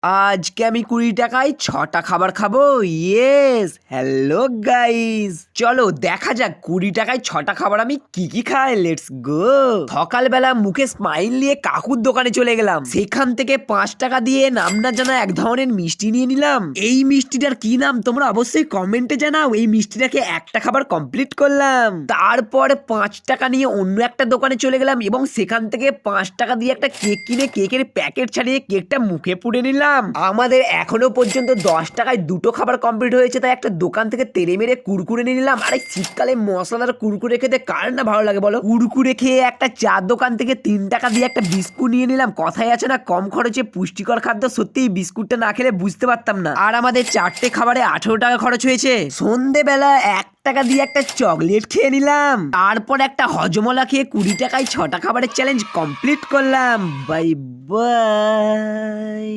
আজকে আমি 20 টাকায় 6টা খাবার খাবো। ইয়েস, হ্যালো গাইস, চলো দেখা যাক 20 টাকায় 6টা খাবার আমি কি কি খাই। Let's go. সকালবেলা মুখে স্মাইল নিয়ে কাকুর দোকানে চলে গেলাম। সেখান থেকে 5 টাকা দিয়ে নাম না জানা এক ধরনের মিষ্টি নিয়ে নিলাম। এই মিষ্টিটার কি নাম তোমরা অবশ্যই কমেন্টে জানাও। এই মিষ্টিটাকে একটা খাবার কমপ্লিট করলাম। তারপর 5 টাকা নিয়ে অন্য একটা দোকানে চলে গেলাম এবং সেখান থেকে 5 টাকা দিয়ে একটা কেক কিনে কেকের প্যাকেট ছাড়িয়ে কেকটা মুখে পুড়ে নিলাম। আমাদের এখনো পর্যন্ত 10 টাকায় 2টো খাবার কমপ্লিট হয়েছে, তাই একটা দোকান থেকে তেড়ে মেরে কুরকুরে নিয়ে নিলাম। আর এই শীতকালে মশলাদার কুরকুরে খেতে কার না ভালো লাগে বলো। কুরকুরে খেয়ে একটা চার দোকান থেকে 3 টাকা দিয়ে একটা বিস্কুট নিয়ে নিলাম। কথাই আছে না, কম খরচে পুষ্টিকর খাদ্য। সত্যি এই বিস্কুটটা না খেলে বুঝতে পারতাম না। আর আমাদের 4টে খাবারে 18 টাকা খরচ হয়েছে। সন্ধেবেলা 1 টাকা দিয়ে একটা চকলেট খেয়ে নিলাম। তারপর একটা হজমলা খেয়ে 20 টাকায় 6টা খাবারের চ্যালেঞ্জ কমপ্লিট করলাম। Bye bye.